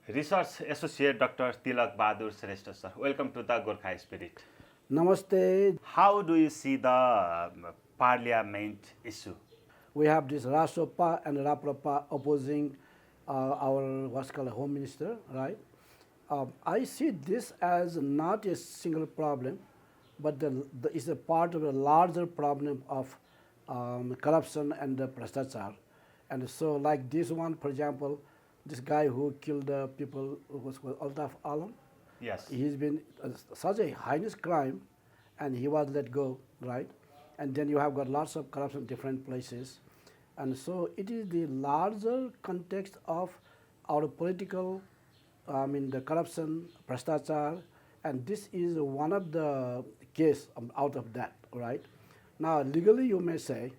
Research Associate Dr. Tilak Bahadur Shrestha, sir. Welcome to the Gorkha Spirit. Namaste. How do you see the parliament issue? We have this Rasopa and Raprapa opposing our what's called a home minister, right? I see this as not a single problem, but it's a part of a larger problem of corruption and prashtachar. And so, like this one, for example, this guy who killed people who was called Altaf Alam, Yes. he's been such a heinous crime, and he was let go, right? And then you have got lots of corruption in different places, and so it is the larger context of our political, the corruption, prashtachar, and this is one of the case out of that, right? Now legally you may say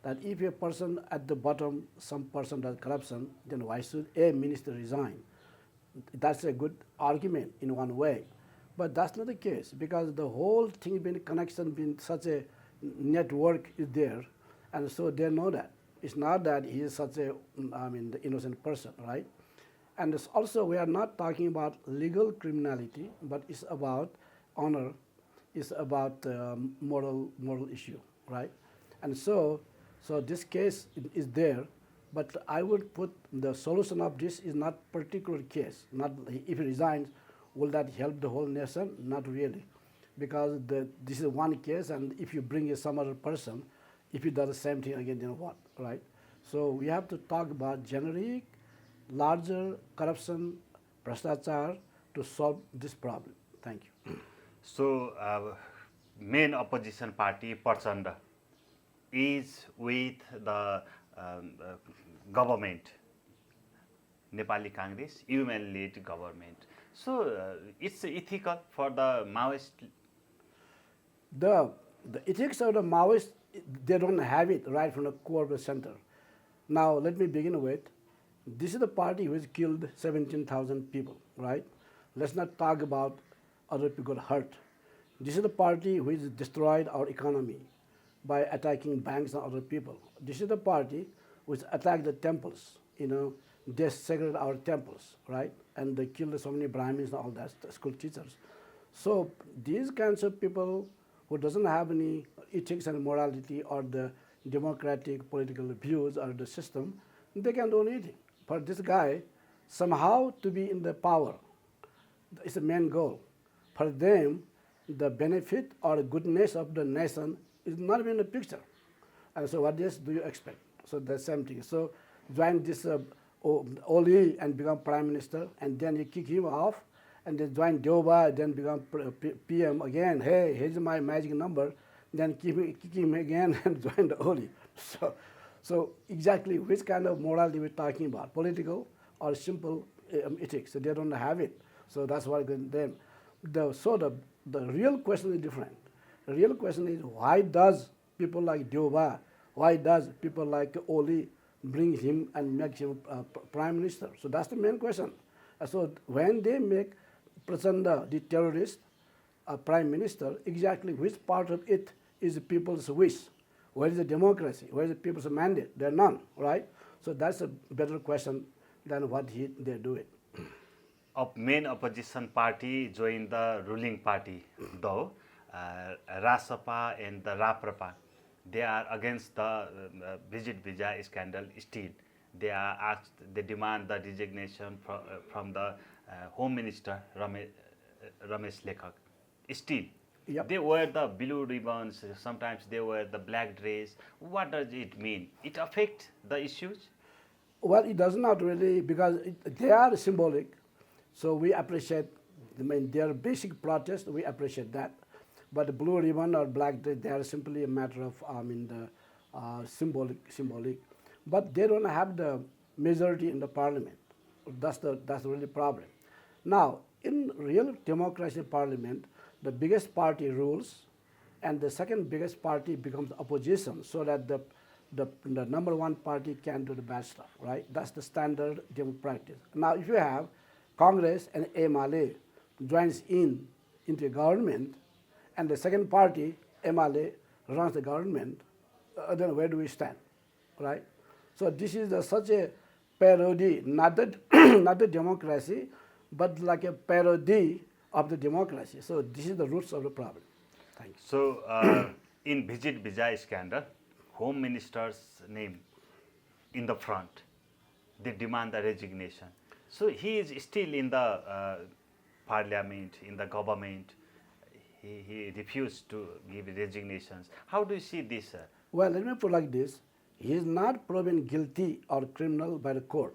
that if a person at the bottom, some person does corruption, then why should a minister resign? That's a good argument in one way, but that's not the case because the whole thing been connection been such a network is there, and so they know that it's not that he is such a the innocent person, right? And it's also we are not talking about legal criminality, but it's about honor, it's about moral issue, right? And so this case is there, but I would put the solution of this is not particular case. Not if he resigns, will that help the whole nation? Not really, because this is one case, and if you bring some other person, if he does the same thing again, then what, right? So we have to talk about generic, larger corruption, prashtachar to solve this problem. Thank you. So, main opposition party, Prachanda, is with the government, Nepali Congress, UML-led government. So, it's ethical for the Maoist. The ethics of the Maoists, they don't have it right from the core of the center. Now, let me begin with, this is the party which killed 17,000 people, right? Let's not talk about other people hurt. This is the party which destroyed our economy by attacking banks and other people. This is the party which attacked the temples, they segregated our temples, right? And they killed so many Brahmins and all that, school teachers. So these kinds of people who doesn't have any ethics and morality or the democratic political views or the system, they can do anything. For this guy, somehow to be in the power is the main goal. For them, the benefit or goodness of the nation is not even in the picture. And so what else do you expect? So the same thing. So join this Oli and become prime minister, and then you kick him off, and then join Deoba, then become PM again. Hey, here's my magic number. Then kick him again and join the Oli. So exactly which kind of morality we're talking about, political or simple ethics. So they don't have it. So that's why then the real question is different. The real question is why does people like Deoba, why does people like Oli bring him and make him prime minister? So that's the main question. So when they make Prachanda, the terrorist, prime minister, exactly which part of it is the people's wish? Where is the democracy? Where is the people's mandate? There are none, right? So that's a better question than what they do it. Main opposition party joined the ruling party, though Rasapa and the Raprapa, they are against the visit visa scandal still. They demand the resignation from the Home Minister Ramesh Lekhak. Still, Yep. they wear the blue ribbons, sometimes they wear the black dress. What does it mean? It affects the issues? Well, it does not really, because they are symbolic. So we appreciate, their basic protest, we appreciate that. But the blue ribbon or black dress, they are simply a matter of, symbolic. But they don't have the majority in the parliament. That's the really problem. Now, in real democracy parliament, the biggest party rules, and the second biggest party becomes opposition, so that the number one party can do the bad stuff, right? That's the standard democratic. Now, if you have Congress and MLA joins into a government, and the second party, MLA, runs the government, then where do we stand, right? So this is such a parody, not the not the democracy, but like a parody of the democracy. So this is the roots of the problem. Thank you. So, in visit visa scandal, Home Minister's name in the front, they demand the resignation. So he is still in the parliament, in the government. He refused to give resignations. How do you see this, sir? Well, let me put it like this. He is not proven guilty or criminal by the court.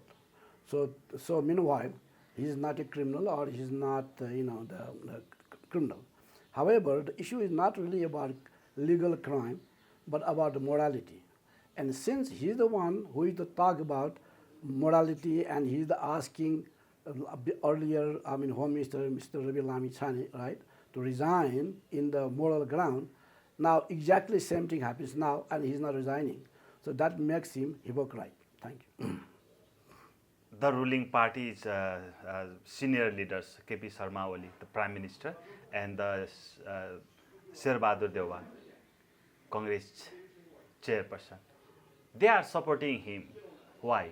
So meanwhile, he is not a criminal or he is not, the criminal. However, the issue is not really about legal crime, but about morality. And since he is the one who is to talk about morality and he is the asking earlier, Home Minister, Mr. Ravi Lami Chhane, right, to resign in the moral ground, now exactly same thing happens now and he is not resigning. So that makes him hypocrite. Thank you. The ruling party's senior leaders, KP Sharma Oli, the Prime Minister, and the Sher Bahadur Dewan, Congress chairperson, they are supporting him. Why?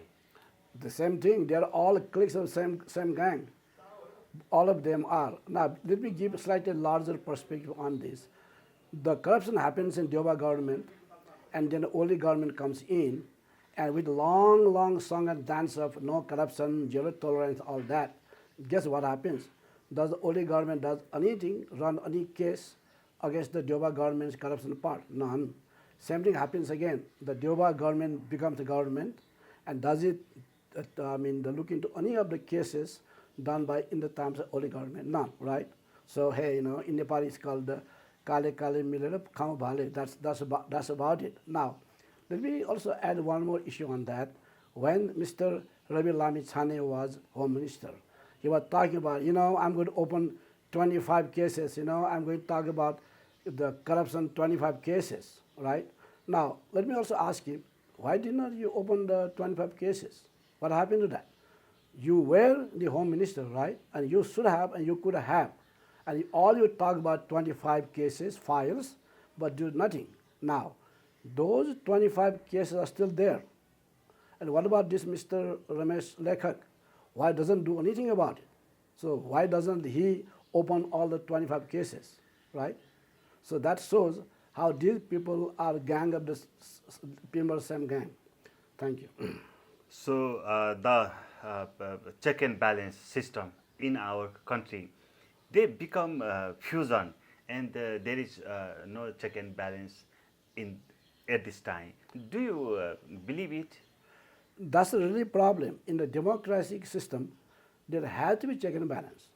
The same thing, they are all cliques of same gang. All of them are. Now, let me give a slightly larger perspective on this. The corruption happens in Deoba government, and then the Oli government comes in, and with long song and dance of no corruption, zero tolerance, all that, guess what happens? Does the Oli government does anything, run any case against the Deoba government's corruption part? None. Same thing happens again. The Deoba government becomes the government, and does it, look into any of the cases done by in the times of Oli government? None, right? So hey, in Nepal it's called the Kale Kale Milera Khau Bhale. That's about it. Now, let me also add one more issue on that. When Mr. Ravi Lami Chhane was Home Minister, he was talking about, I'm going to open 25 cases, I'm going to talk about the corruption 25 cases, right? Now, let me also ask you, why did not you open the 25 cases? What happened to that? You were the Home Minister, right? And you should have and you could have. And all you talk about 25 cases, files, but do nothing. Now, those 25 cases are still there. And what about this Mr. Ramesh Lekhak? Why doesn't do anything about it? So why doesn't he open all the 25 cases, right? So that shows how these people are gang of the people same gang. Thank you. So the check and balance system in our country, they become fusion, and there is no check and balance at this time. Do you believe it? That's the really problem. In the democratic system, there has to be check and balance.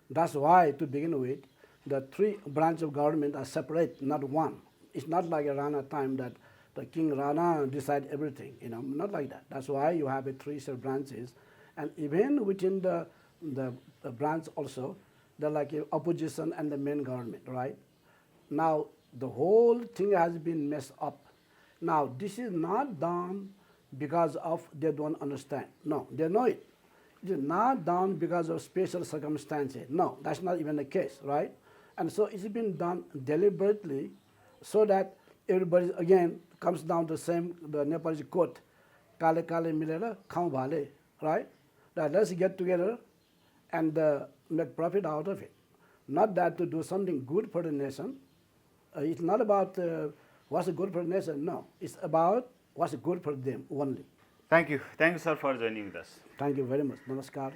That's why, to begin with, the three branches of government are separate, not one. It's not like a Rana time that the King Rana decide everything, not like that. That's why you have a three set branches. And even within the branch also, they're like a opposition and the main government, right? Now, the whole thing has been messed up. Now, this is not done because of they don't understand. No, they know it. It is not done because of special circumstances. No, that's not even the case, right? And so it's been done deliberately so that everybody, again, comes down to the Nepalese quote, Kale Kale Milera Khau Bhale, right? That let's get together and make profit out of it. Not that to do something good for the nation. It's not about what's good for the nation. No, it's about what's good for them only. Thank you, sir, for joining us. Thank you very much. Namaskar.